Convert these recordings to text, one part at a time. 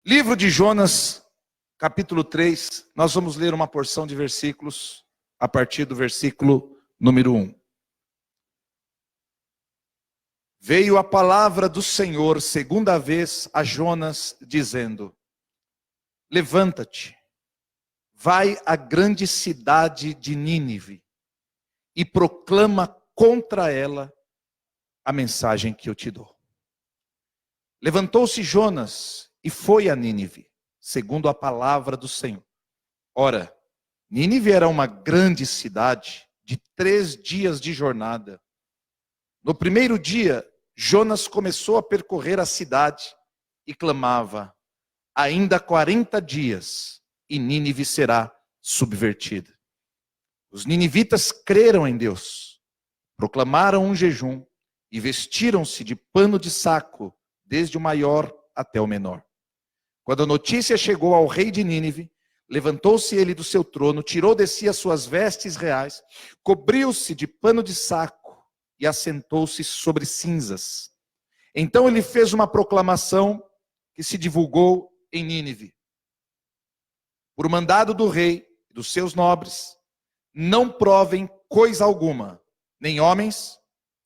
Livro de Jonas, capítulo 3, nós vamos ler uma porção de versículos a partir do versículo número 1. Veio a palavra do Senhor segunda vez a Jonas, dizendo: levanta-te, vai à grande cidade de Nínive e proclama contra ela a mensagem que eu te dou. Levantou-se Jonas e foi a Nínive, segundo a palavra do Senhor. Ora, Nínive era uma grande cidade de 3 dias de jornada. No primeiro dia, Jonas começou a percorrer a cidade e clamava: ainda 40 dias e Nínive será subvertida. Os ninivitas creram em Deus, proclamaram um jejum e vestiram-se de pano de saco, desde o maior até o menor. Quando a notícia chegou ao rei de Nínive, levantou-se ele do seu trono, tirou de si as suas vestes reais, cobriu-se de pano de saco e assentou-se sobre cinzas. Então ele fez uma proclamação que se divulgou em Nínive. Por mandado do rei e dos seus nobres, não provem coisa alguma, nem homens,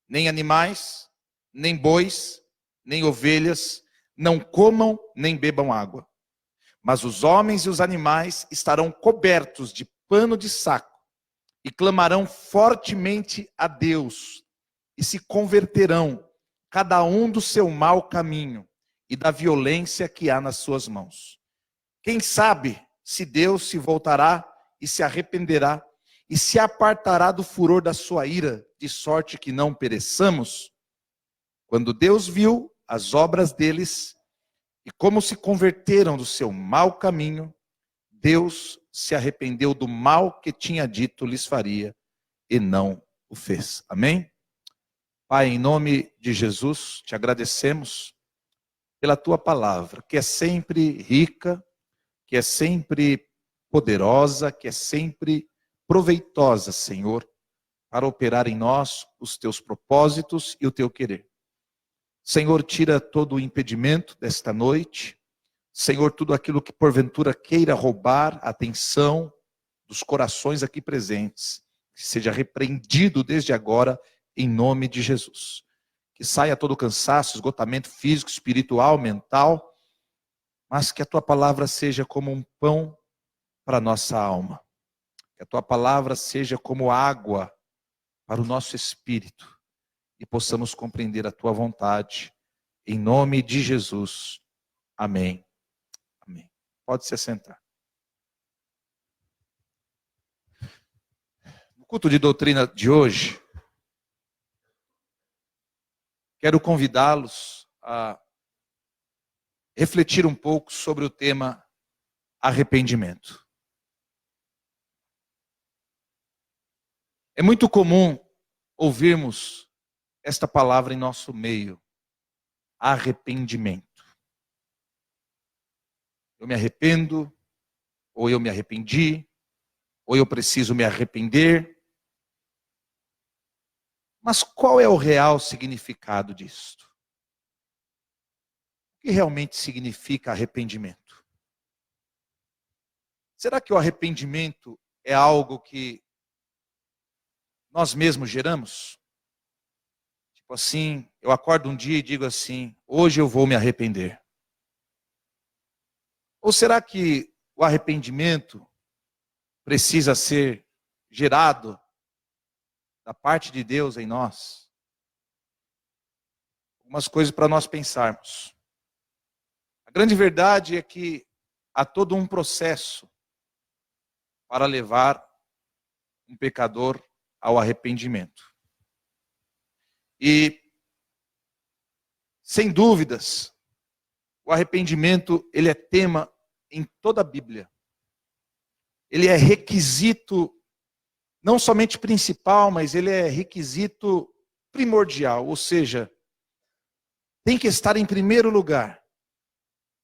nem animais, nem bois, nem ovelhas, não comam nem bebam água. Mas os homens e os animais estarão cobertos de pano de saco e clamarão fortemente a Deus e se converterão, cada um do seu mau caminho e da violência que há nas suas mãos. Quem sabe se Deus se voltará e se arrependerá e se apartará do furor da sua ira, de sorte que não pereçamos? Quando Deus viu as obras deles e como se converteram do seu mau caminho, Deus se arrependeu do mal que tinha dito lhes faria e não o fez. Amém? Pai, em nome de Jesus, te agradecemos pela tua palavra, que é sempre rica, que é sempre poderosa, que é sempre proveitosa, Senhor, para operar em nós os teus propósitos e o teu querer. Senhor, tira todo o impedimento desta noite. Senhor, tudo aquilo que porventura queira roubar a atenção dos corações aqui presentes, que seja repreendido desde agora, em nome de Jesus. Que saia todo o cansaço, esgotamento físico, espiritual, mental, mas que a tua palavra seja como um pão para a nossa alma. Que a tua palavra seja como água para o nosso espírito. E possamos compreender a tua vontade. Em nome de Jesus. Amém. Amém. Pode se assentar. No culto de doutrina de hoje, quero convidá-los a refletir um pouco sobre o tema arrependimento. É muito comum ouvirmos esta palavra em nosso meio, arrependimento. Eu me arrependo, ou eu me arrependi, ou eu preciso me arrepender. Mas qual é o real significado disto? O que realmente significa arrependimento? Será que o arrependimento é algo que nós mesmos geramos? Tipo assim, eu acordo um dia e digo assim: hoje eu vou me arrepender. Ou será que o arrependimento precisa ser gerado da parte de Deus em nós? Algumas coisas para nós pensarmos. A grande verdade é que há todo um processo para levar um pecador ao arrependimento. E, sem dúvidas, o arrependimento, ele é tema em toda a Bíblia. Ele é requisito, não somente principal, mas ele é requisito primordial. Ou seja, tem que estar em primeiro lugar,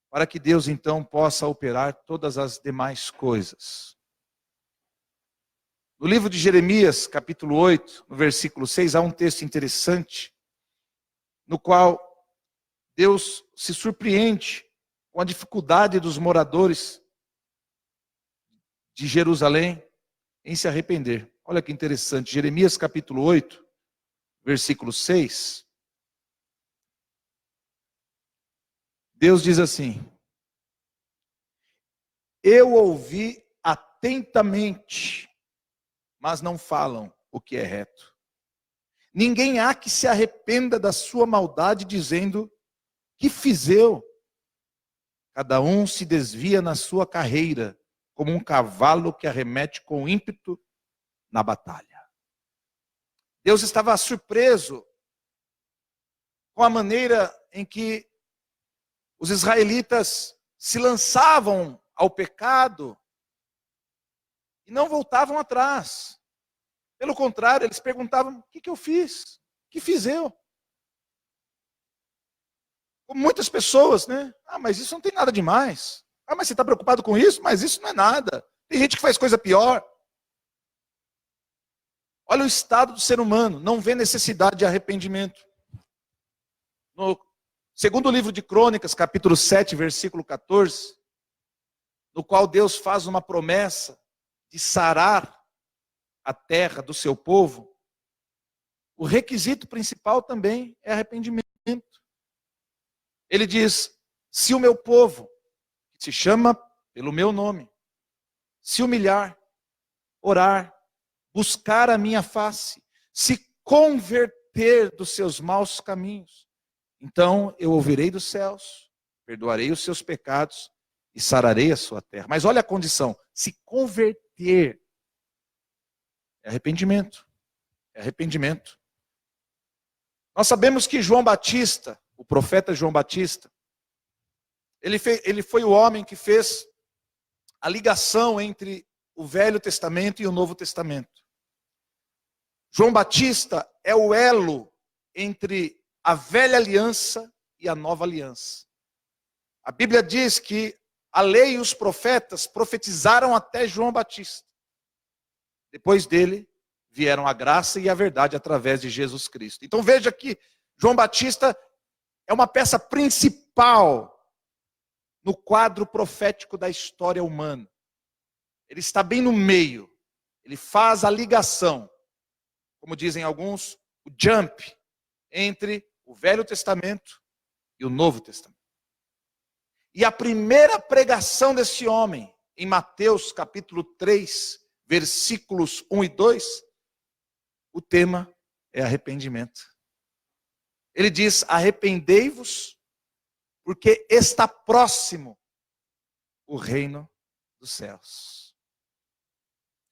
para que Deus então possa operar todas as demais coisas. No livro de Jeremias, capítulo 8, no versículo 6, há um texto interessante, no qual Deus se surpreende com a dificuldade dos moradores de Jerusalém em se arrepender. Olha que interessante, Jeremias capítulo 8, versículo 6. Deus diz assim: eu ouvi atentamente, mas não falam o que é reto. Ninguém há que se arrependa da sua maldade, dizendo: que fiz eu? Cada um se desvia na sua carreira, como um cavalo que arremete com ímpeto na batalha. Deus estava surpreso com a maneira em que os israelitas se lançavam ao pecado e não voltavam atrás. Pelo contrário, eles perguntavam: o que eu fiz? O que fiz eu? Como muitas pessoas, né? Ah, mas isso não tem nada demais. Ah, mas você está preocupado com isso? Mas isso não é nada. Tem gente que faz coisa pior. Olha o estado do ser humano, não vê necessidade de arrependimento. No segundo livro de Crônicas, capítulo 7, versículo 14, no qual Deus faz uma promessa de sarar a terra do seu povo, o requisito principal também é arrependimento. Ele diz: se o meu povo, que se chama pelo meu nome, se humilhar, orar, buscar a minha face, se converter dos seus maus caminhos, então eu ouvirei dos céus, perdoarei os seus pecados e sararei a sua terra. Mas olha a condição: se converter. É arrependimento. É arrependimento. Nós sabemos que João Batista, o profeta João Batista, ele foi o homem que fez a ligação entre o Velho Testamento e o Novo Testamento. João Batista é o elo entre a velha aliança e a nova aliança. A Bíblia diz que a lei e os profetas profetizaram até João Batista. Depois dele vieram a graça e a verdade através de Jesus Cristo. Então veja que João Batista é uma peça principal no quadro profético da história humana. Ele está bem no meio. Ele faz a ligação, como dizem alguns, o jump entre o Velho Testamento e o Novo Testamento. E a primeira pregação desse homem, em Mateus capítulo 3, versículos 1 e 2, o tema é arrependimento. Ele diz: arrependei-vos, porque está próximo o reino dos céus.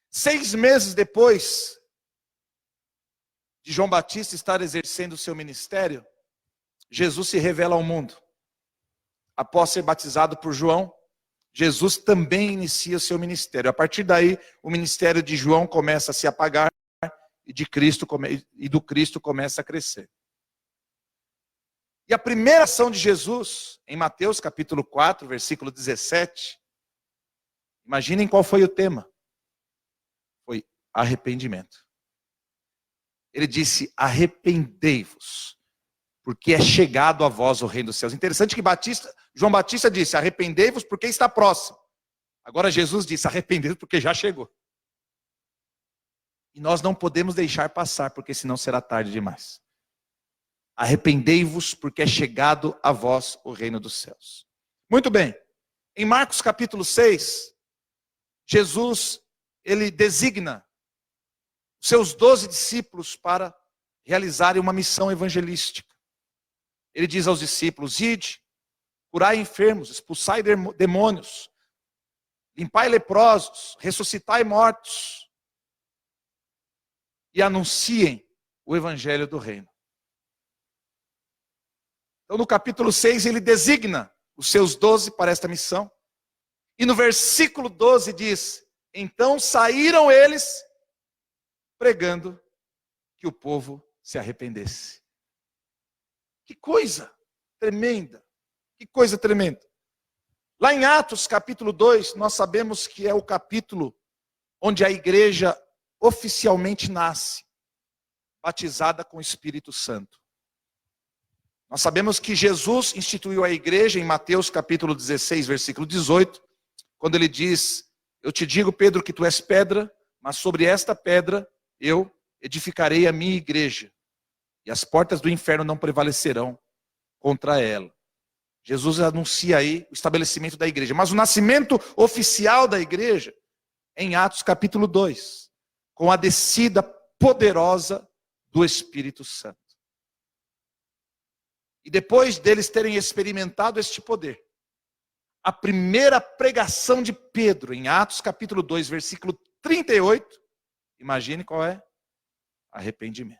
6 meses depois de João Batista estar exercendo o seu ministério, Jesus se revela ao mundo. Após ser batizado por João, Jesus também inicia o seu ministério. A partir daí, o ministério de João começa a se apagar e do Cristo começa a crescer. E a primeira ação de Jesus, em Mateus capítulo 4, versículo 17, imaginem qual foi o tema. Foi arrependimento. Ele disse: arrependei-vos, porque é chegado a vós o reino dos céus. Interessante que João Batista disse: arrependei-vos porque está próximo. Agora Jesus disse: arrependei-vos porque já chegou. E nós não podemos deixar passar, porque senão será tarde demais. Arrependei-vos porque é chegado a vós o reino dos céus. Muito bem. Em Marcos capítulo 6, Jesus, ele designa seus 12 discípulos para realizarem uma missão evangelística. Ele diz aos discípulos: ide, curai enfermos, expulsai demônios, limpai leprosos, ressuscitai mortos e anunciem o evangelho do reino. Então no capítulo 6 ele designa os seus 12 para esta missão. E no versículo 12 diz: então saíram eles pregando que o povo se arrependesse. Que coisa tremenda, que coisa tremenda. Lá em Atos capítulo 2, nós sabemos que é o capítulo onde a igreja oficialmente nasce, batizada com o Espírito Santo. Nós sabemos que Jesus instituiu a igreja em Mateus capítulo 16, versículo 18, quando ele diz: eu te digo, Pedro, que tu és pedra, mas sobre esta pedra eu edificarei a minha igreja, e as portas do inferno não prevalecerão contra ela. Jesus anuncia aí o estabelecimento da igreja, mas o nascimento oficial da igreja é em Atos capítulo 2, com a descida poderosa do Espírito Santo. E depois deles terem experimentado este poder, a primeira pregação de Pedro, em Atos capítulo 2, versículo 38, imagine qual é? Arrependimento.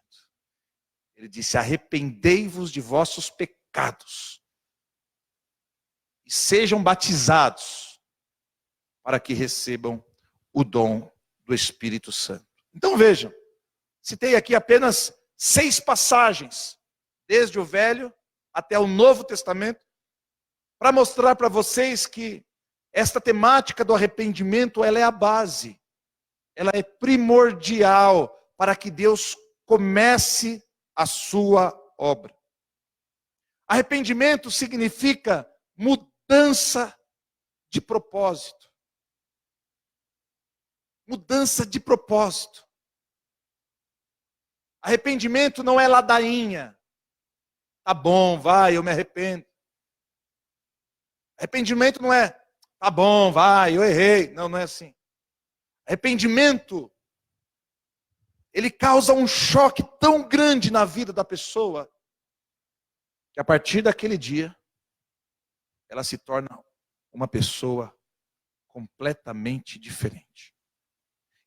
Ele disse: arrependei-vos de vossos pecados e sejam batizados para que recebam o dom do Espírito Santo. Então vejam, citei aqui apenas 6 passagens, desde o Velho até o Novo Testamento, para mostrar para vocês que esta temática do arrependimento, ela é a base, ela é primordial para que Deus comece a sua obra. Arrependimento significa mudança de propósito. Mudança de propósito. Arrependimento não é ladainha. Tá bom, vai, eu me arrependo. Arrependimento não é, tá bom, vai, eu errei. Não, não é assim. Arrependimento, ele causa um choque tão grande na vida da pessoa, que a partir daquele dia, ela se torna uma pessoa completamente diferente.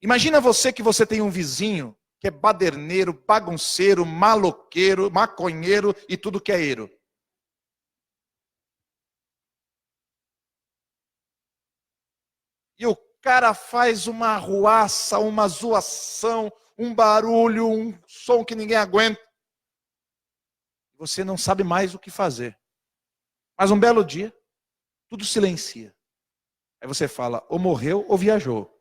Imagina você que você tem um vizinho que é baderneiro, bagunceiro, maloqueiro, maconheiro e tudo que é eiro. E o cara faz uma arruaça, uma zoação, um barulho, um som que ninguém aguenta. Você não sabe mais o que fazer. Mas um belo dia, tudo silencia. Aí você fala, ou morreu ou viajou.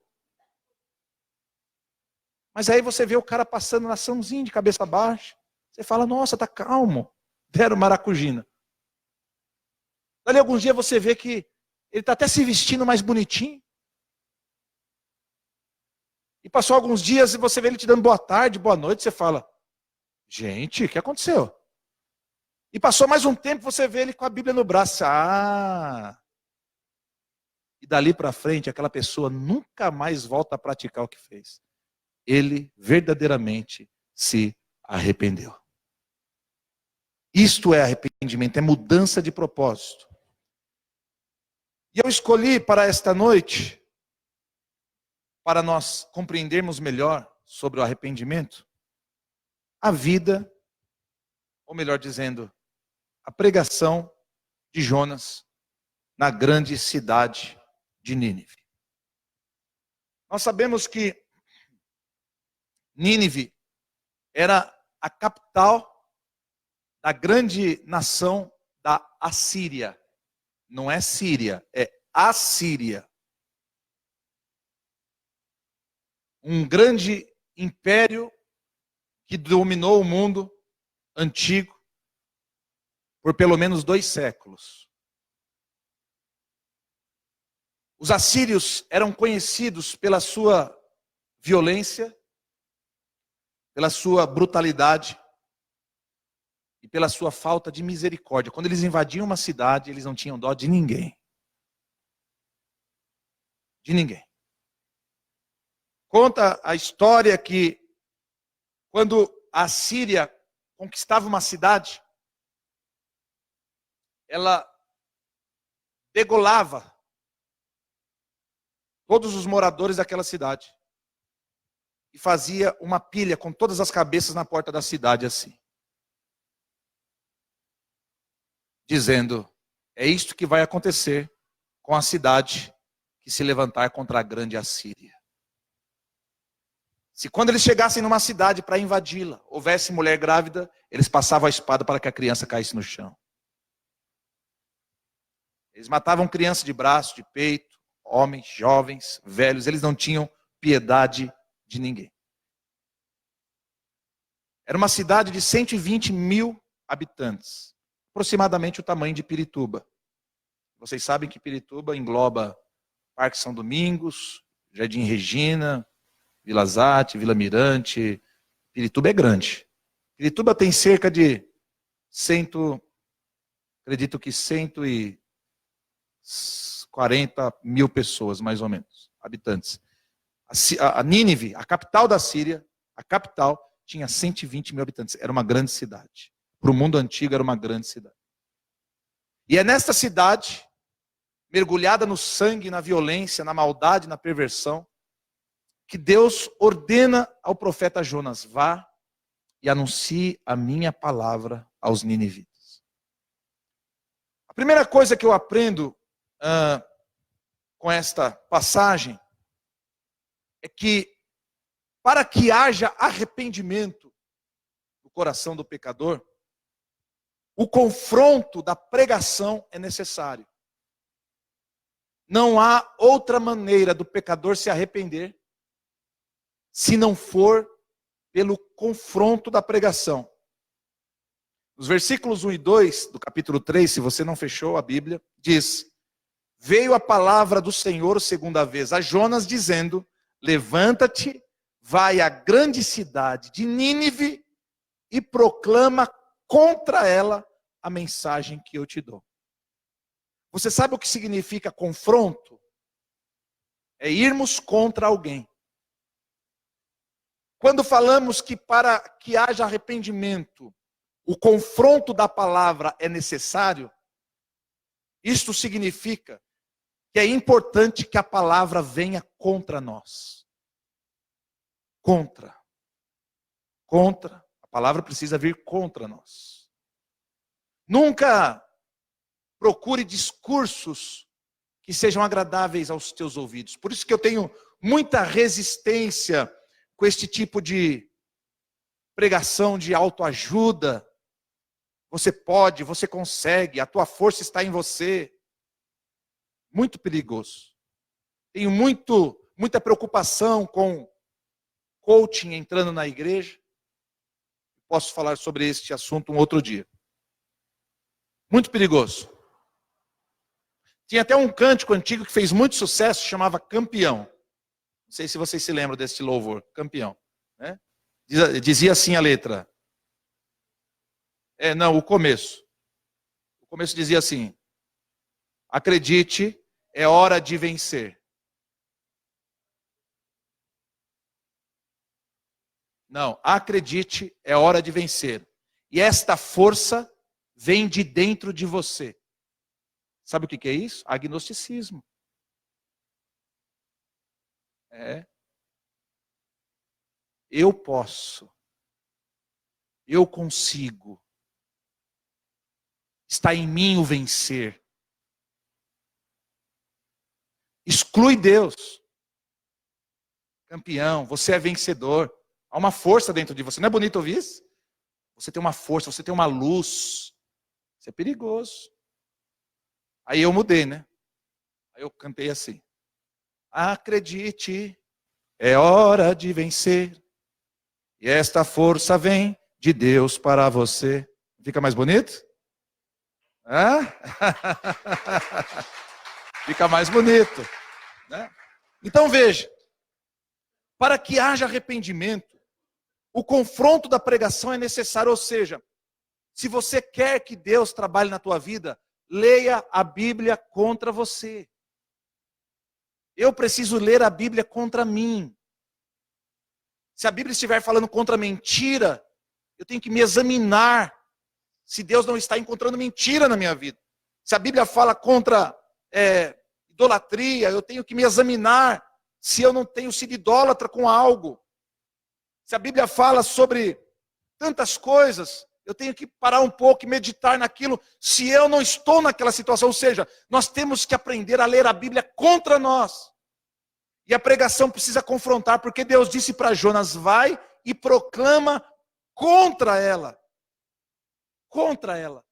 Mas aí você vê o cara passando na açãozinha de cabeça baixa. Você fala, nossa, tá calmo. Deram maracujina. Dali alguns dias você vê que ele está até se vestindo mais bonitinho. E passou alguns dias e você vê ele te dando boa tarde, boa noite. Você fala, gente, o que aconteceu? E passou mais um tempo, você vê ele com a Bíblia no braço. Ah! E dali para frente, aquela pessoa nunca mais volta a praticar o que fez. Ele verdadeiramente se arrependeu. Isto é arrependimento, é mudança de propósito. E eu escolhi para esta noite, para nós compreendermos melhor sobre o arrependimento, a vida, ou melhor dizendo, a pregação de Jonas na grande cidade de Nínive. Nós sabemos que Nínive era a capital da grande nação da Assíria. Não é Síria, é Assíria. Um grande império que dominou o mundo antigo por pelo menos 2 séculos. Os assírios eram conhecidos pela sua violência, pela sua brutalidade e pela sua falta de misericórdia. Quando eles invadiam uma cidade, eles não tinham dó de ninguém. De ninguém. Conta a história que quando a Síria conquistava uma cidade, ela degolava todos os moradores daquela cidade e fazia uma pilha com todas as cabeças na porta da cidade assim, dizendo, é isto que vai acontecer com a cidade que se levantar contra a grande Assíria. Se quando eles chegassem numa cidade para invadi-la, houvesse mulher grávida, eles passavam a espada para que a criança caísse no chão. Eles matavam crianças de braço, de peito, homens, jovens, velhos, eles não tinham piedade de ninguém. Era uma cidade de 120 mil habitantes. aproximadamente o tamanho de Pirituba. Vocês sabem que Pirituba engloba Parque São Domingos, Jardim Regina, Vila Zate, Vila Mirante. Pirituba é grande. Pirituba tem cerca de acredito que 140 mil pessoas, mais ou menos, habitantes. A Nínive, a capital da Síria, a capital, tinha 120 mil habitantes. Era uma grande cidade. Para o mundo antigo, era uma grande cidade. E é nesta cidade, mergulhada no sangue, na violência, na maldade, na perversão, que Deus ordena ao profeta Jonas: vá e anuncie a minha palavra aos ninivitas. A primeira coisa que eu aprendo com esta passagem é que, para que haja arrependimento no coração do pecador, o confronto da pregação é necessário. Não há outra maneira do pecador se arrepender se não for pelo confronto da pregação. Nos versículos 1 e 2 do capítulo 3, se você não fechou a Bíblia, diz: veio a palavra do Senhor segunda vez a Jonas, dizendo: levanta-te, vai à grande cidade de Nínive e proclama contra ela a mensagem que eu te dou. Você sabe o que significa confronto? É irmos contra alguém. Quando falamos que para que haja arrependimento, o confronto da palavra é necessário, isto significa que é importante que a palavra venha contra nós. Contra. A palavra precisa vir contra nós. Nunca procure discursos que sejam agradáveis aos teus ouvidos. Por isso que eu tenho muita resistência com este tipo de pregação de autoajuda. Você pode, você consegue, a tua força está em você. Muito perigoso. Tenho muita preocupação com coaching entrando na igreja. Posso falar sobre este assunto um outro dia. Muito perigoso. Tinha até um cântico antigo que fez muito sucesso, chamava Campeão. Não sei se vocês se lembram desse louvor, Campeão. Né? Dizia assim a letra. O começo. O começo dizia assim: acredite, é hora de vencer. Não, acredite, é hora de vencer. E esta força vem de dentro de você. Sabe o que é isso? Agnosticismo. Eu posso. Eu consigo. Está em mim o vencer. Exclui Deus. Campeão, você é vencedor. Há uma força dentro de você. Não é bonito ouvir isso? Você tem uma força, você tem uma luz. Isso é perigoso. Aí eu mudei, né? Aí eu cantei assim: acredite, é hora de vencer. E esta força vem de Deus para você. Fica mais bonito? Hã? Fica mais bonito. Né? Então veja, para que haja arrependimento, o confronto da pregação é necessário. Ou seja, se você quer que Deus trabalhe na tua vida, leia a Bíblia contra você. Eu preciso ler a Bíblia contra mim. Se a Bíblia estiver falando contra mentira, eu tenho que me examinar se Deus não está encontrando mentira na minha vida. Se a Bíblia fala contra idolatria, eu tenho que me examinar se eu não tenho sido idólatra com algo. Se a Bíblia fala sobre tantas coisas, eu tenho que parar um pouco e meditar naquilo, se eu não estou naquela situação. Ou seja, nós temos que aprender a ler a Bíblia contra nós. E a pregação precisa confrontar, porque Deus disse para Jonas: vai e proclama contra ela. Contra ela.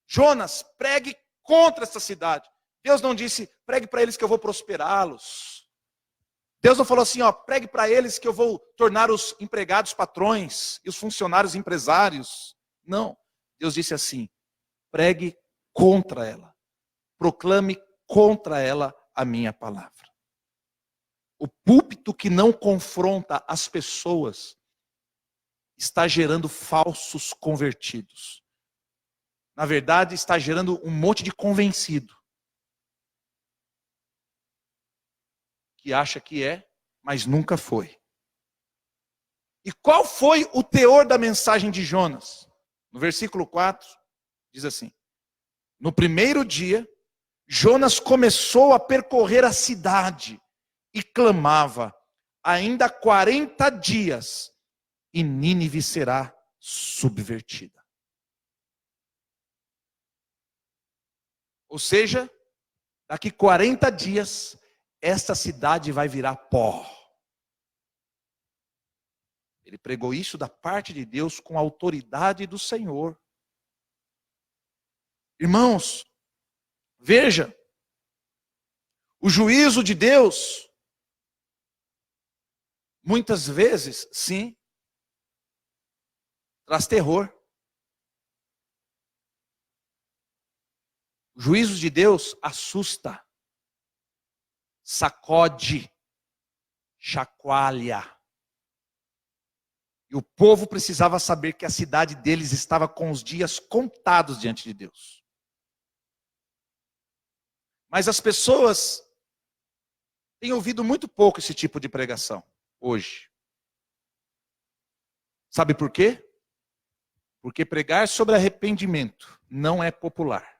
Jonas, pregue contra essa cidade. Deus não disse: pregue para eles que eu vou prosperá-los. Deus não falou assim: pregue para eles que eu vou tornar os empregados patrões e os funcionários empresários. Não. Deus disse assim: pregue contra ela. Proclame contra ela a minha palavra. O púlpito que não confronta as pessoas está gerando falsos convertidos. Na verdade, está gerando um monte de convencido. Que acha que é, mas nunca foi. E qual foi o teor da mensagem de Jonas? No versículo 4, diz assim: no primeiro dia, Jonas começou a percorrer a cidade e clamava: ainda 40 dias e Nínive será subvertida. Ou seja, daqui 40 dias, esta cidade vai virar pó. Ele pregou isso da parte de Deus com a autoridade do Senhor. Irmãos, veja, o juízo de Deus, muitas vezes, sim, traz terror. O juízo de Deus assusta, sacode, chacoalha. E o povo precisava saber que a cidade deles estava com os dias contados diante de Deus. Mas as pessoas têm ouvido muito pouco esse tipo de pregação hoje. Sabe por quê? Porque pregar sobre arrependimento não é popular.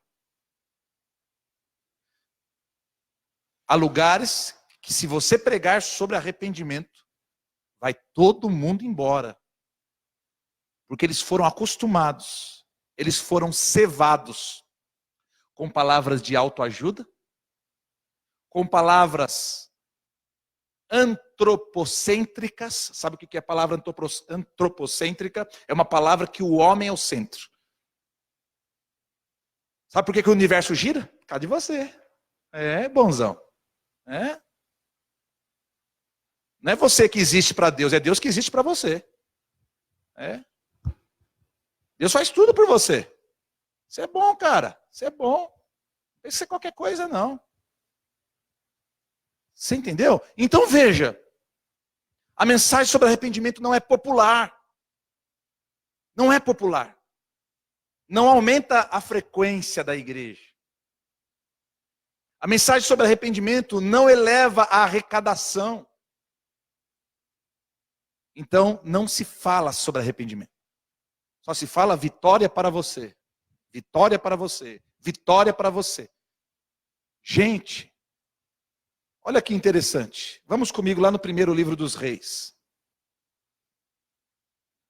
Há lugares que, se você pregar sobre arrependimento, vai todo mundo embora. Porque eles foram acostumados, eles foram cevados com palavras de autoajuda, com palavras antropocêntricas. Sabe o que é a palavra antropocêntrica? É uma palavra que o homem é o centro. Sabe por que o universo gira? Por causa de você. É, bonzão. É. Não é você que existe para Deus, é Deus que existe para você. É. Deus faz tudo por você. Você é bom, cara. Você é bom. Não pensa em qualquer coisa, não. Você entendeu? Então veja, a mensagem sobre arrependimento não é popular. Não é popular. Não aumenta a frequência da igreja. A mensagem sobre arrependimento não eleva a arrecadação. Então não se fala sobre arrependimento. Só se fala vitória para você. Vitória para você. Vitória para você. Gente, olha que interessante. Vamos comigo lá no primeiro livro dos Reis.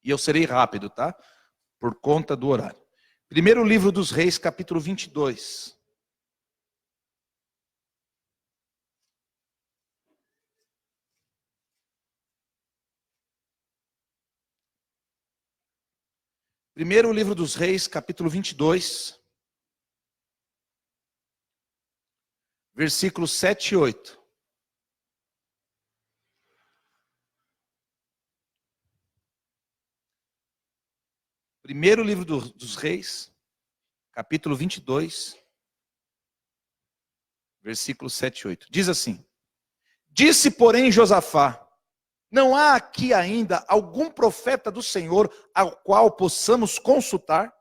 E eu serei rápido, tá? Por conta do horário. Primeiro livro dos Reis, capítulo 22. Primeiro livro dos Reis, capítulo 22. Versículos 7 e 8. Primeiro livro dos Reis, capítulo 22, versículos 7 e 8. Diz assim: disse, porém, Josafá: não há aqui ainda algum profeta do Senhor ao qual possamos consultar?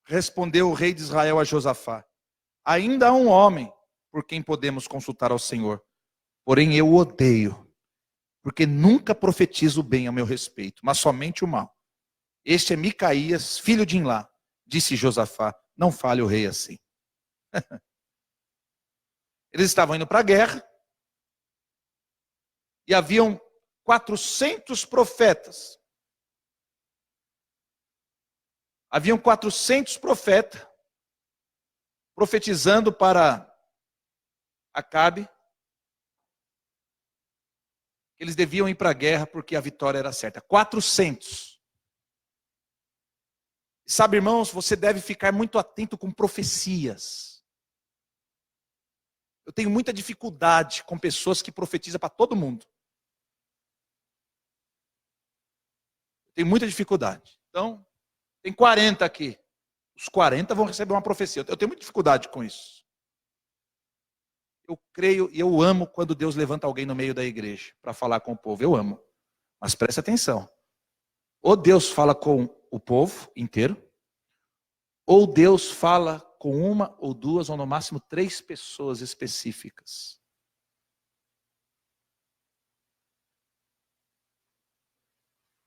Respondeu o rei de Israel a Josafá: ainda há um homem por quem podemos consultar ao Senhor, porém eu o odeio, porque nunca profetizo bem a meu respeito, mas somente o mal. Este é Micaías, filho de Imlá. Disse Josafá: não fale o rei assim. Eles estavam indo para a guerra, e haviam 400 profetas. Haviam 400 profetas profetizando para Acabe que eles deviam ir para a guerra porque a vitória era certa. 400. Sabe, irmãos, você deve ficar muito atento com profecias. Eu tenho muita dificuldade com pessoas que profetizam para todo mundo. Eu tenho muita dificuldade. Então, tem 40 aqui. Os 40 vão receber uma profecia. Eu tenho muita dificuldade com isso. Eu creio e eu amo quando Deus levanta alguém no meio da igreja para falar com o povo. Eu amo. Mas preste atenção. Ou Deus fala com o povo inteiro, ou Deus fala com uma ou duas, ou no máximo 3 pessoas específicas.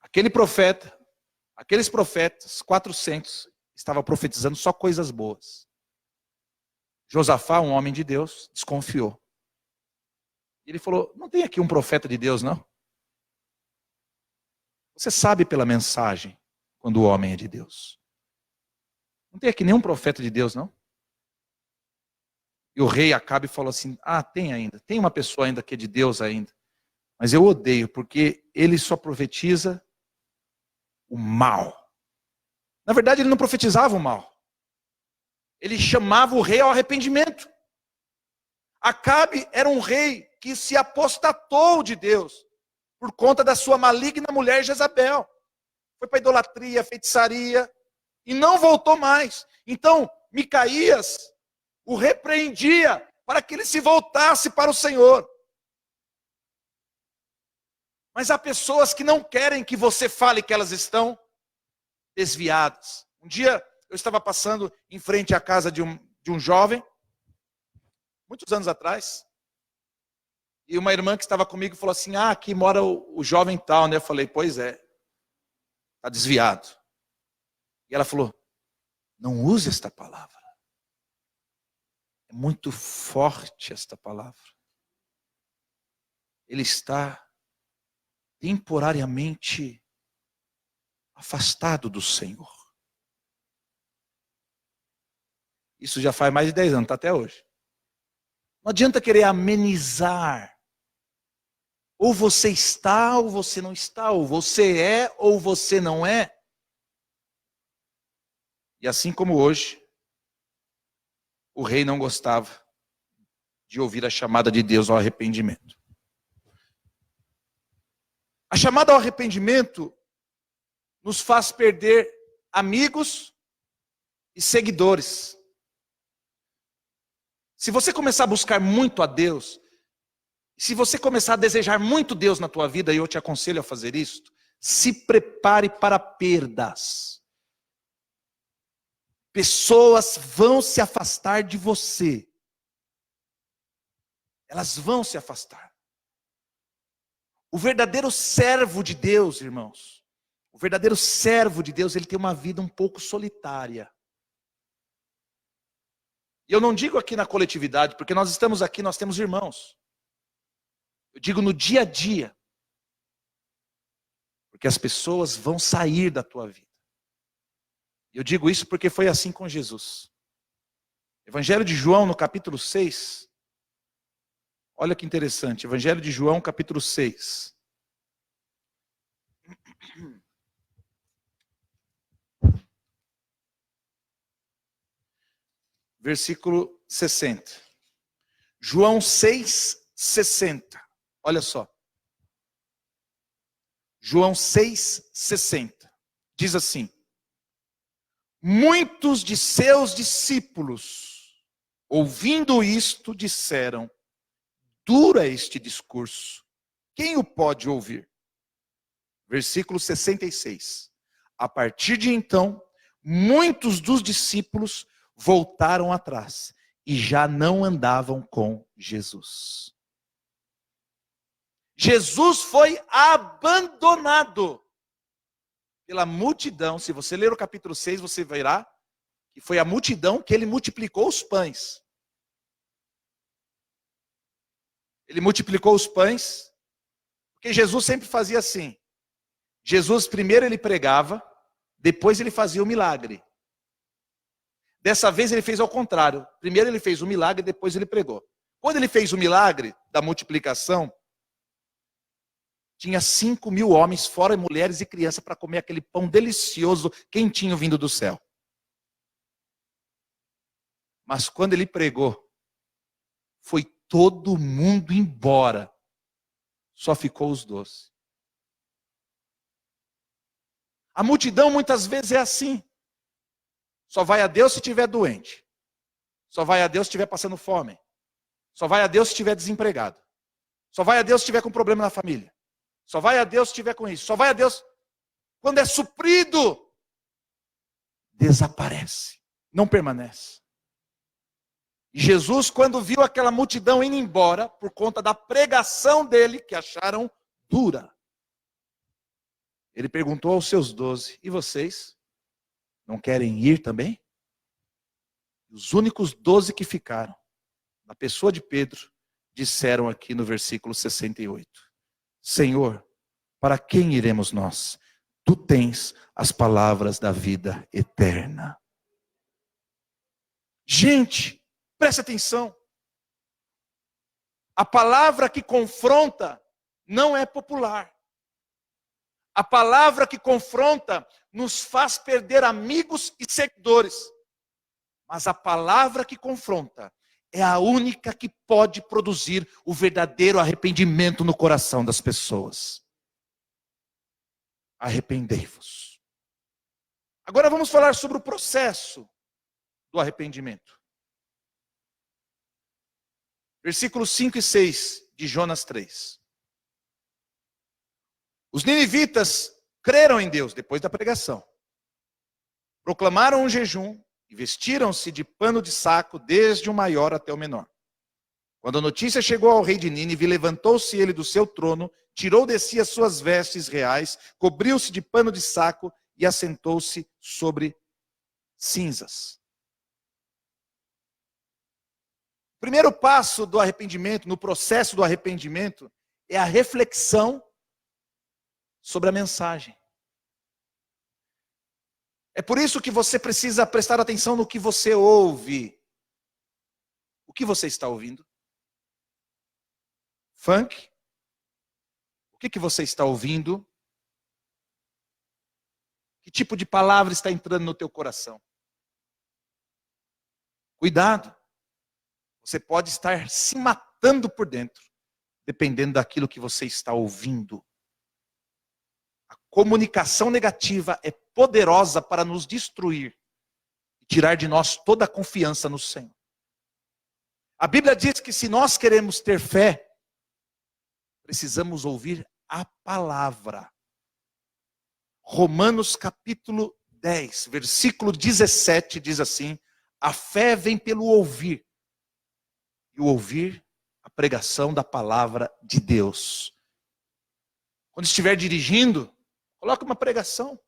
Aqueles profetas, 400, estavam profetizando só coisas boas. Josafá, um homem de Deus, desconfiou. Ele falou, não tem aqui um profeta de Deus, não? Você sabe pela mensagem quando o homem é de Deus. Não tem aqui nenhum profeta de Deus, não? E o rei Acabe falou assim, tem ainda. Tem uma pessoa ainda que é de Deus ainda. Mas eu odeio, porque ele só profetiza o mal. Na verdade, ele não profetizava o mal. Ele chamava o rei ao arrependimento. Acabe era um rei que se apostatou de Deus por conta da sua maligna mulher Jezabel. Foi para idolatria, feitiçaria e não voltou mais. Então, Micaías o repreendia para que ele se voltasse para o Senhor. Mas há pessoas que não querem que você fale que elas estão desviadas. Um dia eu estava passando em frente à casa de um jovem, muitos anos atrás, e uma irmã que estava comigo falou assim, aqui mora o jovem tal, né? Eu falei, pois é, está desviado. E ela falou, não use esta palavra. É muito forte esta palavra. Ele está temporariamente afastado do Senhor. Isso já faz mais de 10 anos, está até hoje. Não adianta querer amenizar. Ou você está, ou você não está. Ou você é, ou você não é. E assim como hoje, o rei não gostava de ouvir a chamada de Deus ao arrependimento. A chamada ao arrependimento nos faz perder amigos e seguidores. Se você começar a buscar muito a Deus, se você começar a desejar muito Deus na tua vida, e eu te aconselho a fazer isso, se prepare para perdas. Pessoas vão se afastar de você. Elas vão se afastar. O verdadeiro servo de Deus, irmãos, o verdadeiro servo de Deus, ele tem uma vida um pouco solitária. E eu não digo aqui na coletividade, porque nós estamos aqui, nós temos irmãos. Eu digo no dia a dia. Porque as pessoas vão sair da tua vida. Eu digo isso porque foi assim com Jesus. Evangelho de João, no capítulo 6. Olha que interessante. Evangelho de João, capítulo 6. Versículo 60. João 6, 60. Olha só. João 6, 60. Diz assim. Muitos de seus discípulos, ouvindo isto, disseram, duro é este discurso, quem o pode ouvir? Versículo 66. A partir de então, muitos dos discípulos voltaram atrás e já não andavam com Jesus. Jesus foi abandonado pela multidão. Se você ler o capítulo 6, você verá que foi a multidão que ele multiplicou os pães. Ele multiplicou os pães, porque Jesus sempre fazia assim. Jesus primeiro ele pregava, depois ele fazia o milagre. Dessa vez ele fez ao contrário. Primeiro ele fez o milagre, depois ele pregou. Quando ele fez o milagre da multiplicação, tinha 5.000 homens, fora mulheres e crianças, para comer aquele pão delicioso, quentinho vindo do céu. Mas quando ele pregou, foi todo mundo embora. Só ficou os 12. A multidão muitas vezes é assim. Só vai a Deus se estiver doente. Só vai a Deus se estiver passando fome. Só vai a Deus se estiver desempregado. Só vai a Deus se estiver com problema na família. Só vai a Deus se estiver com isso. Só vai a Deus quando é suprido. Desaparece. Não permanece. E Jesus, quando viu aquela multidão indo embora, por conta da pregação dele, que acharam dura, ele perguntou aos seus 12, e vocês? Não querem ir também? Os únicos 12 que ficaram, na pessoa de Pedro, disseram aqui no versículo 68, Senhor, para quem iremos nós? Tu tens as palavras da vida eterna. Gente, preste atenção. A palavra que confronta não é popular. A palavra que confronta nos faz perder amigos e seguidores. Mas a palavra que confronta é a única que pode produzir o verdadeiro arrependimento no coração das pessoas. Arrependei-vos. Agora vamos falar sobre o processo do arrependimento. Versículos 5 e 6 de Jonas 3. Os ninivitas creram em Deus depois da pregação. Proclamaram um jejum e vestiram-se de pano de saco, desde o maior até o menor. Quando a notícia chegou ao rei de Nínive, levantou-se ele do seu trono, tirou de si as suas vestes reais, cobriu-se de pano de saco e assentou-se sobre cinzas. O primeiro passo do arrependimento, no processo do arrependimento, é a reflexão sobre a mensagem. É por isso que você precisa prestar atenção no que você ouve. O que você está ouvindo? Funk? O que você está ouvindo? Que tipo de palavra está entrando no teu coração? Cuidado. Você pode estar se matando por dentro, dependendo daquilo que você está ouvindo. A comunicação negativa é poderosa para nos destruir e tirar de nós toda a confiança no Senhor. A Bíblia diz que se nós queremos ter fé, precisamos ouvir a palavra. Romanos capítulo 10, versículo 17 diz assim: a fé vem pelo ouvir, e o ouvir a pregação da palavra de Deus. Quando estiver dirigindo, coloque uma pregação.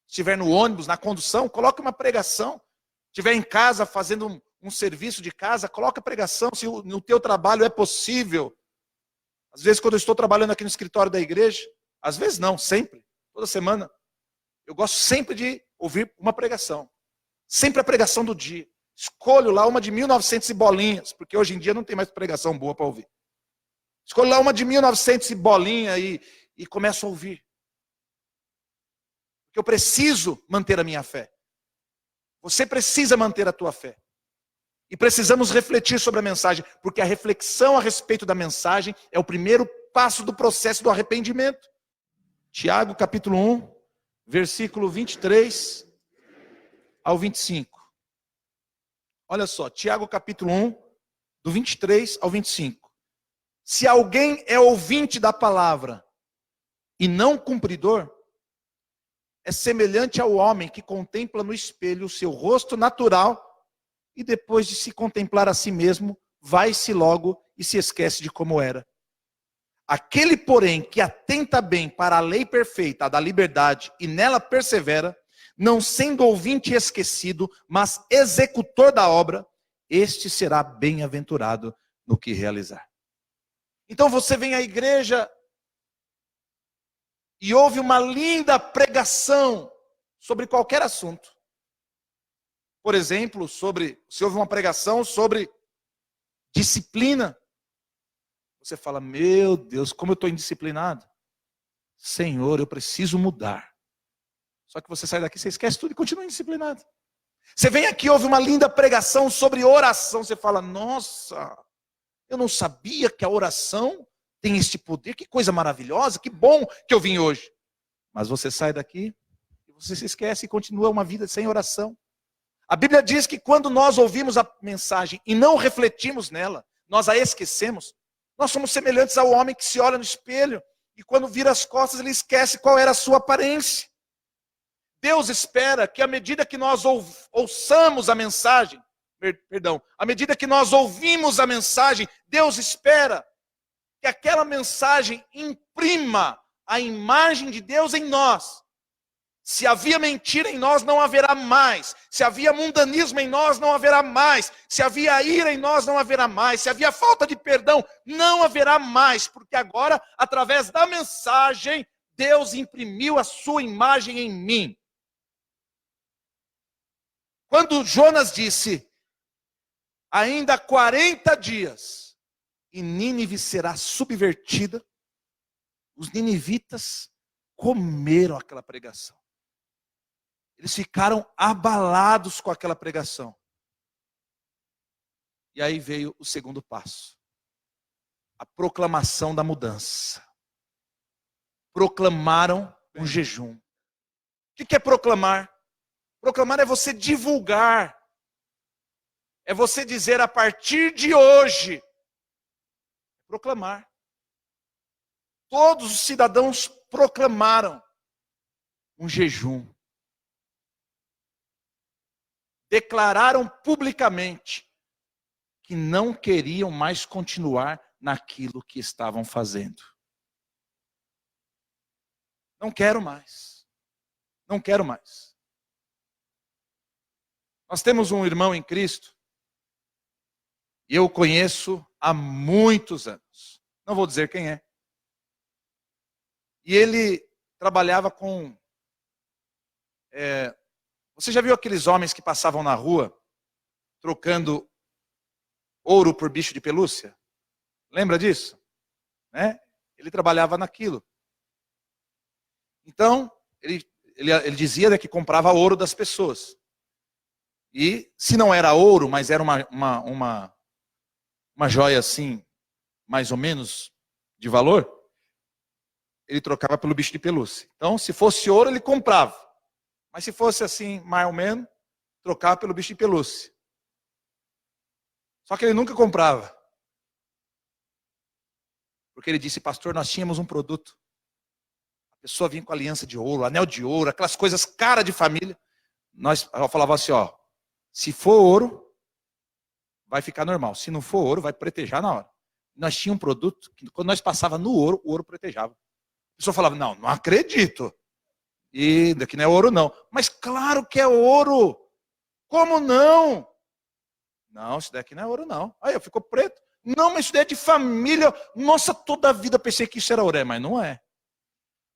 Se estiver no ônibus, na condução, coloque uma pregação. Se estiver em casa fazendo um serviço de casa, coloque a pregação. Se no teu trabalho é possível. Às vezes, quando eu estou trabalhando aqui no escritório da igreja, às vezes não, sempre, toda semana, eu gosto sempre de ouvir uma pregação. Sempre a pregação do dia. Escolho lá uma de 1900 e bolinhas, porque hoje em dia não tem mais pregação boa para ouvir. Escolho lá uma de 1900 e bolinha e começo a ouvir. Porque eu preciso manter a minha fé. Você precisa manter a tua fé. E precisamos refletir sobre a mensagem, porque a reflexão a respeito da mensagem é o primeiro passo do processo do arrependimento. Tiago capítulo 1, versículo 23 ao 25. Olha só, Tiago capítulo 1, do 23 ao 25. Se alguém é ouvinte da palavra e não cumpridor, é semelhante ao homem que contempla no espelho o seu rosto natural e depois de se contemplar a si mesmo, vai-se logo e se esquece de como era. Aquele, porém, que atenta bem para a lei perfeita, a da liberdade, e nela persevera, não sendo ouvinte esquecido, mas executor da obra, este será bem-aventurado no que realizar. Então você vem à igreja e ouve uma linda pregação sobre qualquer assunto. Por exemplo, se houve uma pregação sobre disciplina, você fala, meu Deus, como eu estou indisciplinado. Senhor, eu preciso mudar. Só que você sai daqui, você esquece tudo e continua indisciplinado. Você vem aqui, ouve uma linda pregação sobre oração, você fala, nossa, eu não sabia que a oração tem este poder, que coisa maravilhosa, que bom que eu vim hoje. Mas você sai daqui, e você se esquece e continua uma vida sem oração. A Bíblia diz que quando nós ouvimos a mensagem e não refletimos nela, nós a esquecemos, nós somos semelhantes ao homem que se olha no espelho e quando vira as costas ele esquece qual era a sua aparência. Deus espera que à medida que nós ouçamos a mensagem, à medida que nós ouvimos a mensagem, Deus espera que aquela mensagem imprima a imagem de Deus em nós. Se havia mentira em nós, não haverá mais. Se havia mundanismo em nós, não haverá mais. Se havia ira em nós, não haverá mais. Se havia falta de perdão, não haverá mais. Porque agora, através da mensagem, Deus imprimiu a sua imagem em mim. Quando Jonas disse, ainda 40 dias, e Nínive será subvertida, os ninivitas comeram aquela pregação. Eles ficaram abalados com aquela pregação. E aí veio o segundo passo. A proclamação da mudança. Proclamaram um jejum. O que é proclamar? Proclamar é você divulgar. É você dizer a partir de hoje. Proclamar. Todos os cidadãos proclamaram um jejum. Declararam publicamente que não queriam mais continuar naquilo que estavam fazendo. Não quero mais. Não quero mais. Nós temos um irmão em Cristo, e eu o conheço há muitos anos. Não vou dizer quem é. E ele trabalhava com... Você já viu aqueles homens que passavam na rua, trocando ouro por bicho de pelúcia? Lembra disso? Né? Ele trabalhava naquilo. Então, ele dizia, né, que comprava ouro das pessoas. E se não era ouro, mas era uma joia assim, mais ou menos de valor, ele trocava pelo bicho de pelúcia. Então, se fosse ouro, ele comprava. Mas se fosse assim, mais ou menos, trocava pelo bicho de pelúcia. Só que ele nunca comprava. Porque ele disse, pastor, nós tínhamos um produto. A pessoa vinha com aliança de ouro, anel de ouro, aquelas coisas caras de família. Eu falava assim, ó, se for ouro, vai ficar normal. Se não for ouro, vai pretejar na hora. Nós tínhamos um produto que quando nós passava no ouro, o ouro pretejava. A pessoa falava, não acredito. E daqui não é ouro não. Mas claro que é ouro. Como não? Não, isso daqui não é ouro não. Aí eu ficou preto. Não, mas isso daí é de família. Nossa, toda a vida pensei que isso era ouro. Mas não é.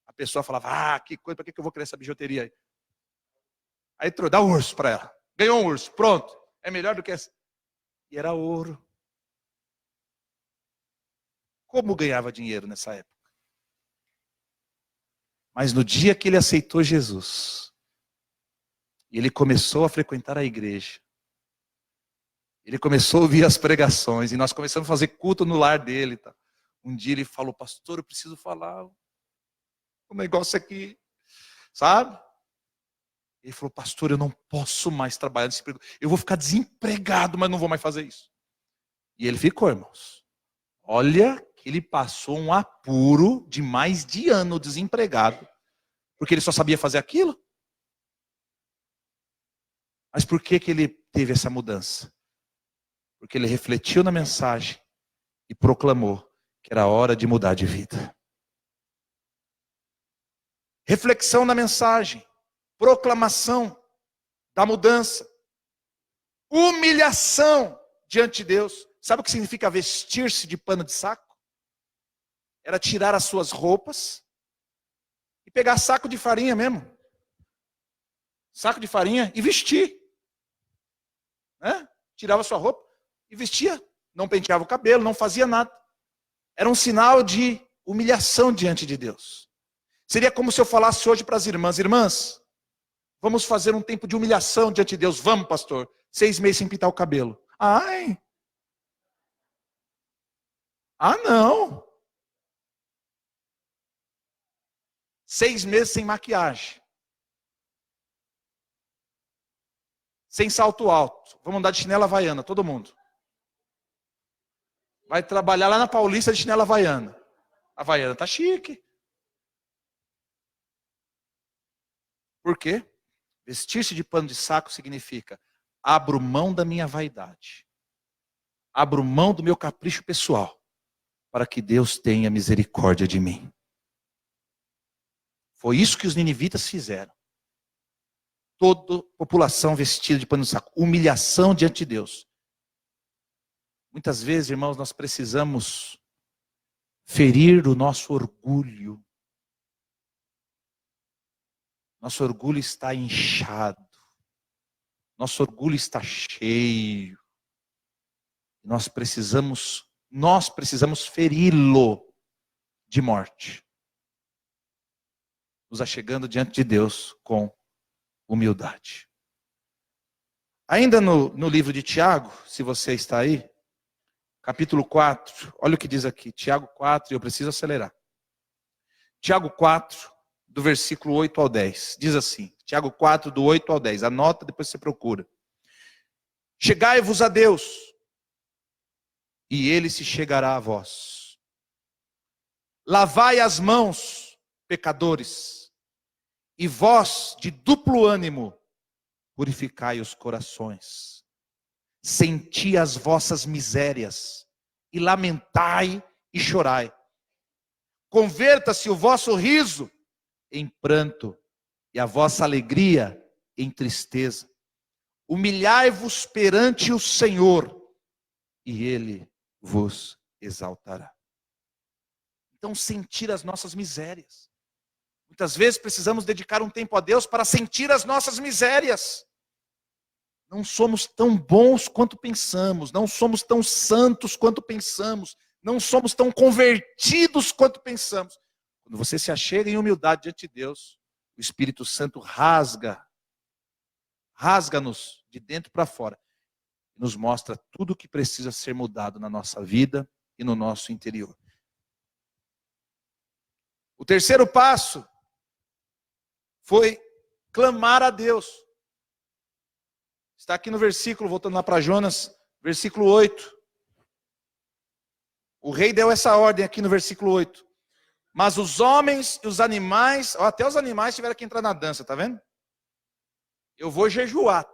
A pessoa falava, que coisa, para que eu vou querer essa bijuteria aí? Aí dá um urso para ela. Ganhou um urso, pronto. É melhor do que essa. E era ouro. Como ganhava dinheiro nessa época? Mas no dia que ele aceitou Jesus, ele começou a frequentar a igreja. Ele começou a ouvir as pregações, e nós começamos a fazer culto no lar dele. Tá? Um dia ele falou, pastor, eu preciso falar um negócio aqui, sabe? Ele falou, pastor, eu não posso mais trabalhar nesse emprego. Eu vou ficar desempregado, mas não vou mais fazer isso. E ele ficou, irmãos. Olha que ele passou um apuro de mais de ano desempregado, porque ele só sabia fazer aquilo. Mas por que ele teve essa mudança? Porque ele refletiu na mensagem e proclamou que era hora de mudar de vida. Reflexão na mensagem, proclamação da mudança, humilhação diante de Deus. Sabe o que significa vestir-se de pano de saco? Era tirar as suas roupas e pegar saco de farinha mesmo. Saco de farinha e vestir. Né? Tirava sua roupa e vestia. Não penteava o cabelo, não fazia nada. Era um sinal de humilhação diante de Deus. Seria como se eu falasse hoje para as irmãs, irmãs, vamos fazer um tempo de humilhação diante de Deus. Vamos, pastor. 6 meses sem pintar o cabelo. Ai. Não. 6 meses sem maquiagem. sem salto alto. Vamos andar de chinela havaiana, todo mundo. Vai trabalhar lá na Paulista de chinela havaiana. A havaiana tá chique. Por quê? Vestir-se de pano de saco significa: abro mão da minha vaidade. Abro mão do meu capricho pessoal, para que Deus tenha misericórdia de mim. Foi isso que os ninivitas fizeram. Toda a população vestida de pano de saco. Humilhação diante de Deus. Muitas vezes, irmãos, nós precisamos ferir o nosso orgulho. Nosso orgulho está inchado. Nosso orgulho está cheio. Nós precisamos feri-lo de morte. Nos achegando diante de Deus com humildade. Ainda no livro de Tiago, se você está aí, capítulo 4, olha o que diz aqui, Tiago 4, e eu preciso acelerar. Tiago 4, do versículo 8 ao 10, diz assim, Tiago 4, do 8 ao 10, anota, depois você procura. Chegai-vos a Deus, e Ele se chegará a vós. Lavai as mãos, pecadores, e vós, de duplo ânimo, purificai os corações. Senti as vossas misérias, e lamentai e chorai. Converta-se o vosso riso em pranto, e a vossa alegria em tristeza. Humilhai-vos perante o Senhor, e Ele vos exaltará. Então, sentir as nossas misérias. Muitas vezes precisamos dedicar um tempo a Deus para sentir as nossas misérias. Não somos tão bons quanto pensamos, não somos tão santos quanto pensamos, não somos tão convertidos quanto pensamos. Quando você se achega em humildade diante de Deus, o Espírito Santo rasga-nos de dentro para fora, e nos mostra tudo o que precisa ser mudado na nossa vida e no nosso interior. O terceiro passo foi clamar a Deus. Está aqui no versículo, voltando lá para Jonas, versículo 8. O rei deu essa ordem aqui no versículo 8. Mas os homens e os animais, até os animais tiveram que entrar na dança, tá vendo? Eu vou jejuar.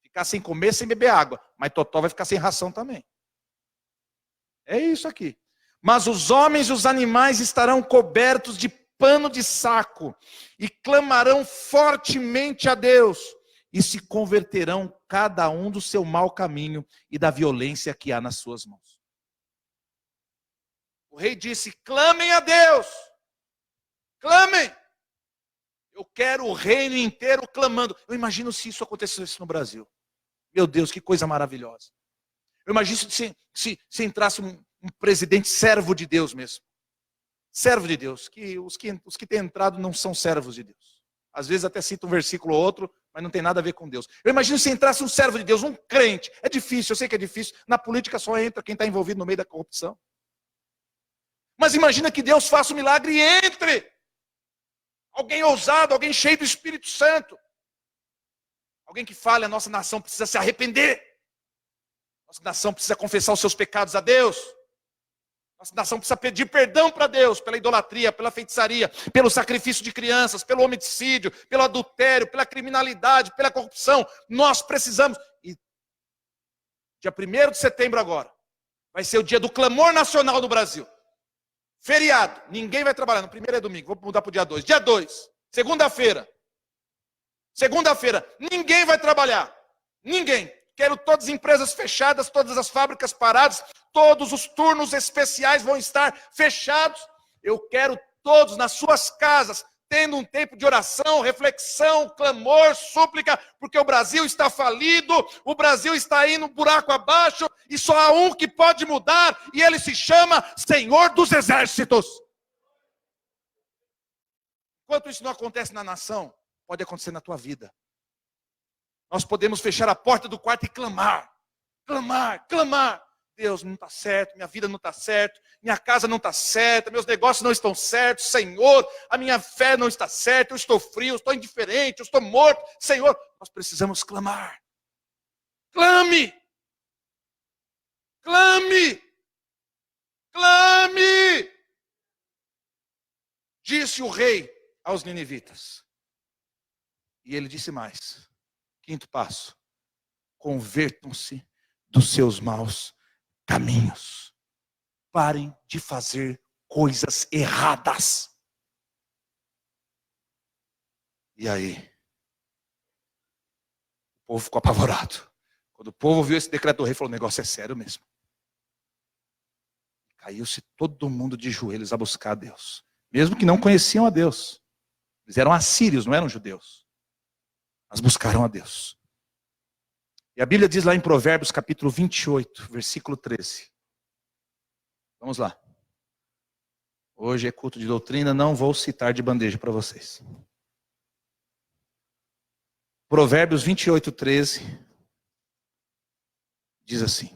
Ficar sem comer, sem beber água. Mas Totó vai ficar sem ração também. É isso aqui. Mas os homens e os animais estarão cobertos de pano de saco, e clamarão fortemente a Deus, e se converterão cada um do seu mau caminho e da violência que há nas suas mãos. O rei disse: clamem a Deus, clamem. Eu quero o reino inteiro clamando. Eu imagino se isso acontecesse no Brasil. Meu Deus, que coisa maravilhosa. Eu imagino se entrasse um presidente servo de Deus mesmo. Servo de Deus, que os que têm entrado não são servos de Deus. Às vezes até cita um versículo ou outro, mas não tem nada a ver com Deus. Eu imagino se entrasse um servo de Deus, um crente. É difícil, eu sei que é difícil. Na política só entra quem está envolvido no meio da corrupção. Mas imagina que Deus faça um milagre e entre. Alguém ousado, alguém cheio do Espírito Santo. Alguém que fale: a nossa nação precisa se arrepender. Nossa nação precisa confessar os seus pecados a Deus. Nossa nação precisa pedir perdão para Deus pela idolatria, pela feitiçaria, pelo sacrifício de crianças, pelo homicídio, pelo adultério, pela criminalidade, pela corrupção. Nós precisamos. E dia 1º de setembro agora vai ser o dia do clamor nacional no Brasil. Feriado, ninguém vai trabalhar. No 1º é domingo, vou mudar para o dia 2. Dia 2, segunda-feira. Segunda-feira, ninguém vai trabalhar. Ninguém. Quero todas as empresas fechadas, todas as fábricas paradas, todos os turnos especiais vão estar fechados. Eu quero todos nas suas casas, tendo um tempo de oração, reflexão, clamor, súplica, porque o Brasil está falido, o Brasil está indo buraco abaixo, e só há um que pode mudar, e ele se chama Senhor dos Exércitos. Enquanto isso não acontece na nação, pode acontecer na tua vida. Nós podemos fechar a porta do quarto e clamar, clamar, clamar. Deus, não está certo, minha vida não está certa, minha casa não está certa, meus negócios não estão certos, Senhor, a minha fé não está certa, eu estou frio, eu estou indiferente, eu estou morto, Senhor. Nós precisamos clamar. Clame! Clame! Clame! Disse o rei aos ninivitas. E ele disse mais. Quinto passo. Convertam-se dos seus maus caminhos. Parem de fazer coisas erradas. E aí? O povo ficou apavorado. Quando o povo viu esse decreto do rei, falou, o negócio é sério mesmo. Caiu-se todo mundo de joelhos a buscar a Deus. Mesmo que não conheciam a Deus. Eles eram assírios, não eram judeus. Mas buscaram a Deus. E a Bíblia diz lá em Provérbios capítulo 28, versículo 13. Vamos lá. Hoje é culto de doutrina, não vou citar de bandeja para vocês. Provérbios 28, 13. Diz assim.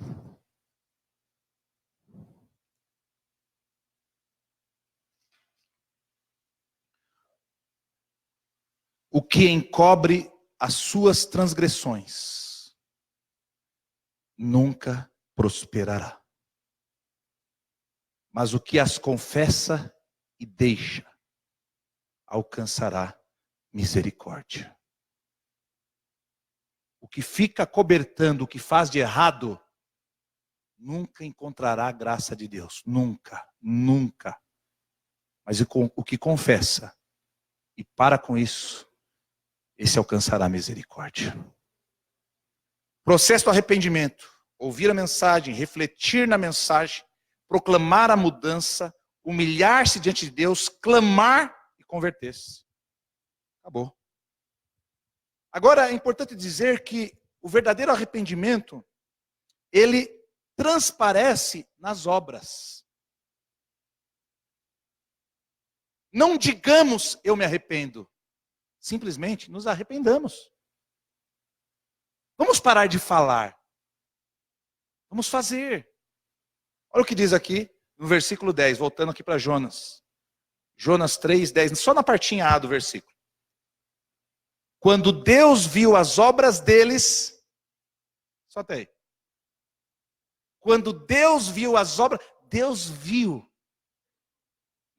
O que encobre as suas transgressões nunca prosperará. Mas o que as confessa e deixa alcançará misericórdia. O que fica cobertando o que faz de errado nunca encontrará a graça de Deus. Nunca, nunca. Mas o que confessa e para com isso, esse alcançará misericórdia. Processo do arrependimento. Ouvir a mensagem, refletir na mensagem, proclamar a mudança, humilhar-se diante de Deus, clamar e converter-se. Acabou. Agora é importante dizer que o verdadeiro arrependimento, ele transparece nas obras. Não digamos eu me arrependo. Simplesmente nos arrependamos. Vamos parar de falar. Vamos fazer. Olha o que diz aqui no versículo 10, voltando aqui para Jonas. Jonas 3, 10, só na partinha A do versículo. Quando Deus viu as obras deles, só até aí. Quando Deus viu as obras, Deus viu.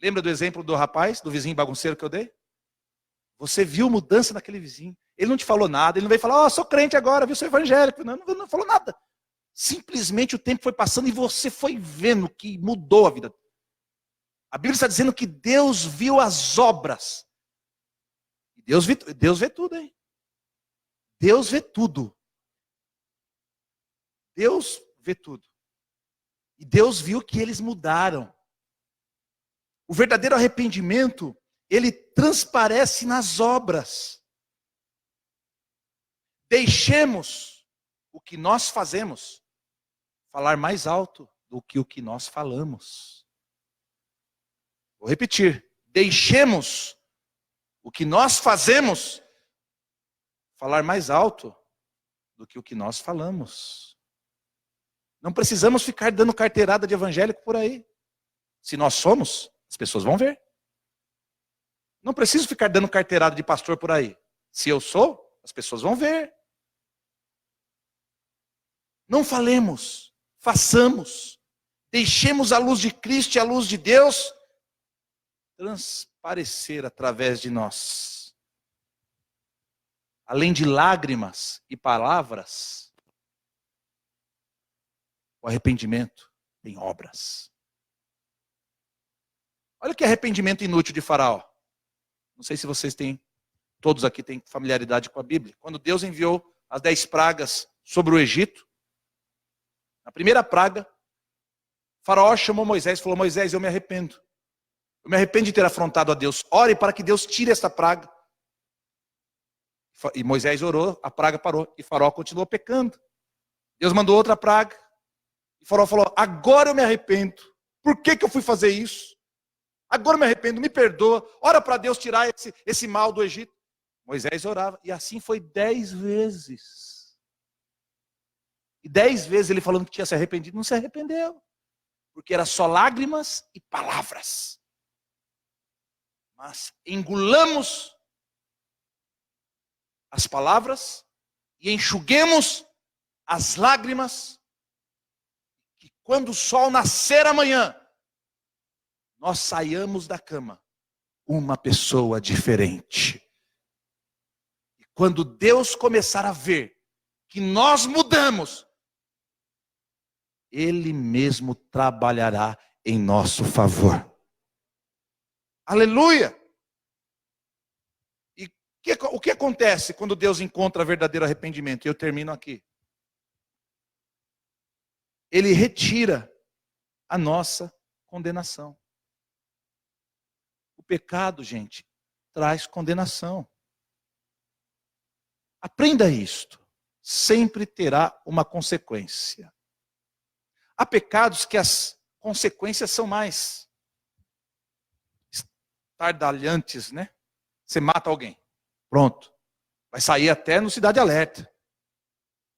Lembra do exemplo do rapaz, do vizinho bagunceiro que eu dei? Você viu mudança naquele vizinho. Ele não te falou nada, ele não veio falar, sou crente agora, viu, sou evangélico. Não falou nada. Simplesmente o tempo foi passando e você foi vendo que mudou a vida. A Bíblia está dizendo que Deus viu as obras. Deus vê tudo, hein? Deus vê tudo. Deus vê tudo. E Deus viu que eles mudaram. O verdadeiro arrependimento, ele transparece nas obras. Deixemos o que nós fazemos falar mais alto do que o que nós falamos. Vou repetir. Deixemos o que nós fazemos falar mais alto do que o que nós falamos. Não precisamos ficar dando carteirada de evangélico por aí. Se nós somos, as pessoas vão ver. Não preciso ficar dando carteirada de pastor por aí. Se eu sou, as pessoas vão ver. Não falemos, façamos. Deixemos a luz de Cristo e a luz de Deus transparecer através de nós. Além de lágrimas e palavras, o arrependimento tem obras. Olha que arrependimento inútil de Faraó. Não sei se vocês têm, todos aqui têm familiaridade com a Bíblia. Quando Deus enviou as 10 pragas sobre o Egito, na primeira praga, Faraó chamou Moisés e falou, Moisés, eu me arrependo. Eu me arrependo de ter afrontado a Deus. Ore para que Deus tire esta praga. E Moisés orou, a praga parou. E Faraó continuou pecando. Deus mandou outra praga. E Faraó falou, agora eu me arrependo. Por que eu fui fazer isso? Agora eu me arrependo, me perdoa. Ora para Deus tirar esse mal do Egito. Moisés orava. E assim foi 10 vezes. E 10 vezes ele falando que tinha se arrependido, não se arrependeu. Porque era só lágrimas e palavras. Mas engulamos as palavras e enxuguemos as lágrimas, que quando o sol nascer amanhã, nós saiamos da cama uma pessoa diferente. E quando Deus começar a ver que nós mudamos, Ele mesmo trabalhará em nosso favor. Aleluia! E o que acontece quando Deus encontra verdadeiro arrependimento? Eu termino aqui. Ele retira a nossa condenação. O pecado, gente, traz condenação. Aprenda isto. Sempre terá uma consequência. Há pecados que as consequências são mais estardalhantes, né? Você mata alguém. Pronto. Vai sair até no Cidade Alerta.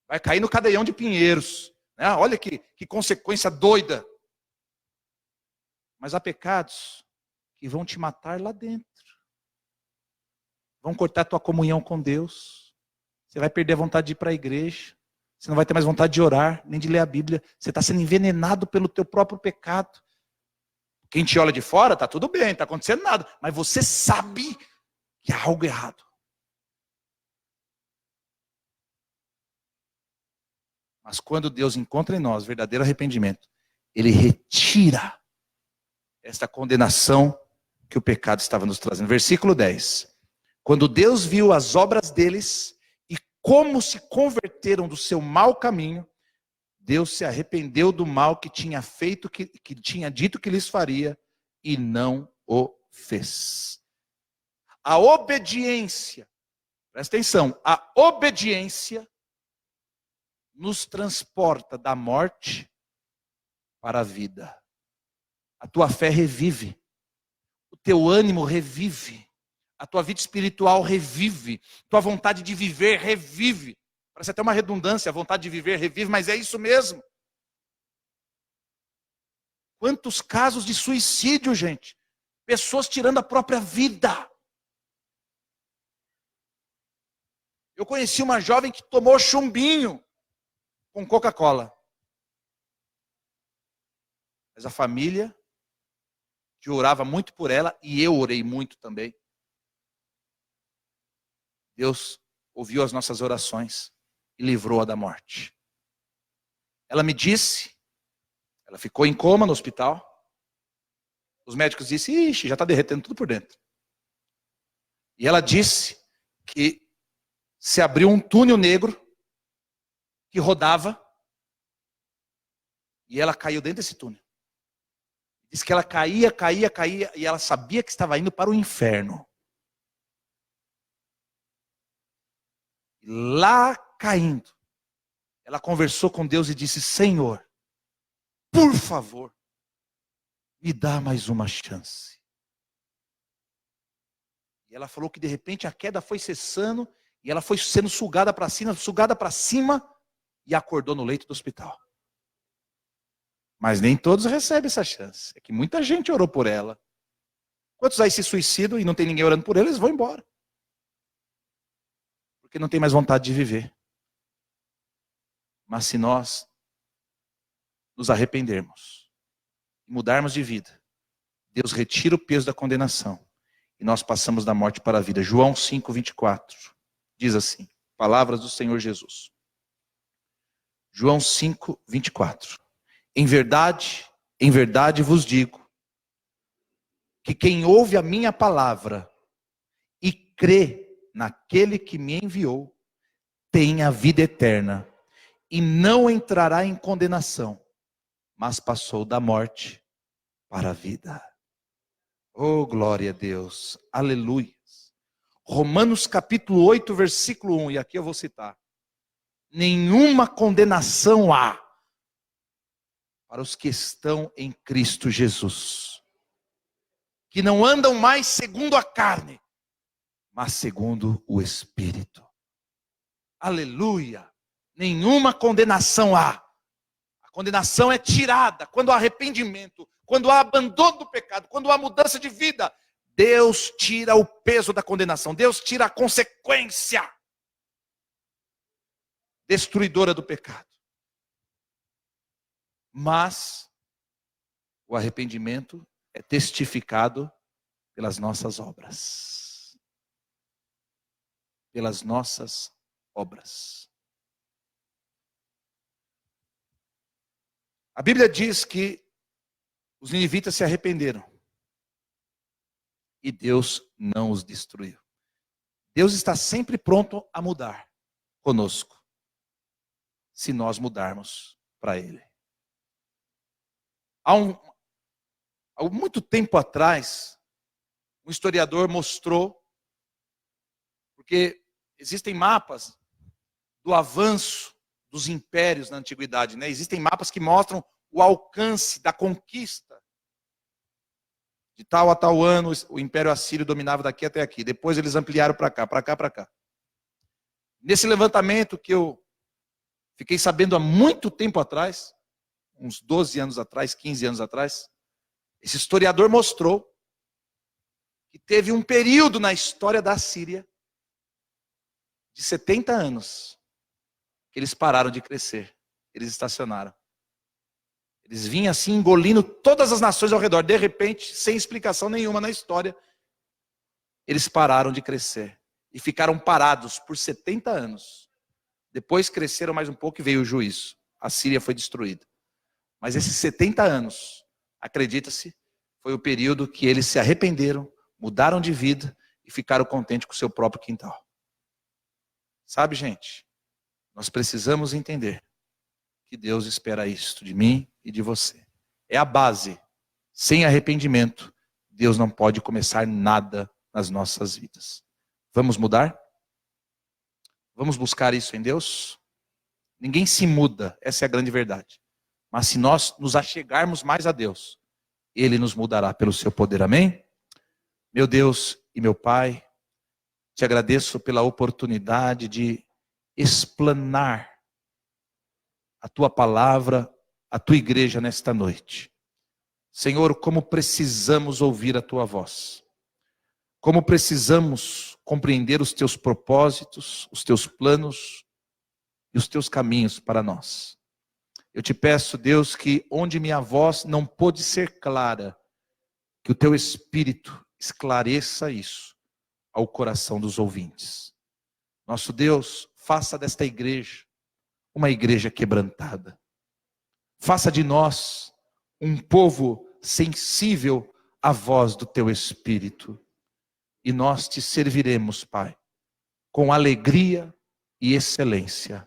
Vai cair no cadeião de Pinheiros. Né? Olha que consequência doida. Mas há pecados que vão te matar lá dentro. Vão cortar a tua comunhão com Deus. Você vai perder a vontade de ir para a igreja. Você não vai ter mais vontade de orar, nem de ler a Bíblia. Você está sendo envenenado pelo teu próprio pecado. Quem te olha de fora, está tudo bem, não está acontecendo nada. Mas você sabe que há algo errado. Mas quando Deus encontra em nós verdadeiro arrependimento, Ele retira esta condenação que o pecado estava nos trazendo. Versículo 10. Quando Deus viu as obras deles e como se converteram do seu mau caminho, Deus se arrependeu do mal que tinha feito, que tinha dito que lhes faria, e não o fez. A obediência, presta atenção, a obediência nos transporta da morte para a vida. A tua fé revive, o teu ânimo revive, a tua vida espiritual revive, tua vontade de viver revive. Parece até uma redundância, a vontade de viver revive, mas é isso mesmo. Quantos casos de suicídio, gente? Pessoas tirando a própria vida. Eu conheci uma jovem que tomou chumbinho com Coca-Cola. Mas a família, que orava muito por ela, e eu orei muito também. Deus ouviu as nossas orações e livrou-a da morte. Ela me disse, ela ficou em coma no hospital. Os médicos disseram, ixi, já está derretendo tudo por dentro. E ela disse que se abriu um túnel negro que rodava e ela caiu dentro desse túnel. Diz que ela caía e ela sabia que estava indo para o inferno. Lá caindo, ela conversou com Deus e disse, Senhor, por favor, me dá mais uma chance. E ela falou que de repente a queda foi cessando e ela foi sendo sugada para cima e acordou no leito do hospital. Mas nem todos recebem essa chance. É que muita gente orou por ela. Quantos aí se suicidam e não tem ninguém orando por eles, vão embora. Porque não tem mais vontade de viver. Mas se nós nos arrependermos e mudarmos de vida, Deus retira o peso da condenação e nós passamos da morte para a vida. João 5:24 diz assim, palavras do Senhor Jesus. João 5:24. Em verdade vos digo, que quem ouve a minha palavra e crê naquele que me enviou, tem a vida eterna e não entrará em condenação, mas passou da morte para a vida. Oh, glória a Deus, aleluia. Romanos capítulo 8, versículo 1, e aqui eu vou citar. Nenhuma condenação há para os que estão em Cristo Jesus, que não andam mais segundo a carne, mas segundo o Espírito. Aleluia! nenhuma condenação há. A condenação é tirada quando há arrependimento, quando há abandono do pecado, quando há mudança de vida. Deus tira o peso da condenação, Deus tira a consequência destruidora do pecado. Mas o arrependimento é testificado pelas nossas obras. Pelas nossas obras. A Bíblia diz que os ninivitas se arrependeram. E Deus não os destruiu. Deus está sempre pronto a mudar conosco, se nós mudarmos para Ele. Há muito tempo atrás, um historiador mostrou, porque existem mapas do avanço dos impérios na antiguidade, né? Existem mapas que mostram o alcance da conquista. De tal a tal ano, o Império Assírio dominava daqui até aqui. Depois eles ampliaram para cá, para cá, para cá. Nesse levantamento que eu fiquei sabendo há muito tempo atrás, uns 12 anos atrás, 15 anos atrás, esse historiador mostrou que teve um período na história da Síria de 70 anos que eles pararam de crescer. Eles estacionaram. Eles vinham assim engolindo todas as nações ao redor. De repente, sem explicação nenhuma na história, eles pararam de crescer. E ficaram parados por 70 anos. Depois cresceram mais um pouco e veio o juízo. A Síria foi destruída. Mas esses 70 anos, acredita-se, foi o período que eles se arrependeram, mudaram de vida e ficaram contentes com o seu próprio quintal. Sabe, gente, nós precisamos entender que Deus espera isto de mim e de você. É a base. Sem arrependimento, Deus não pode começar nada nas nossas vidas. Vamos mudar? Vamos buscar isso em Deus? Ninguém se muda, essa é a grande verdade. Mas se nós nos achegarmos mais a Deus, Ele nos mudará pelo seu poder, amém? Meu Deus e meu Pai, te agradeço pela oportunidade de explanar a tua palavra, a tua igreja nesta noite. Senhor, como precisamos ouvir a tua voz. Como precisamos compreender os teus propósitos, os teus planos e os teus caminhos para nós. Eu te peço, Deus, que onde minha voz não pôde ser clara, que o teu Espírito esclareça isso ao coração dos ouvintes. Nosso Deus, faça desta igreja uma igreja quebrantada. Faça de nós um povo sensível à voz do teu Espírito. E nós te serviremos, Pai, com alegria e excelência.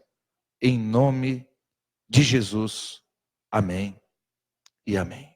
Em nome de Jesus. Amém e amém.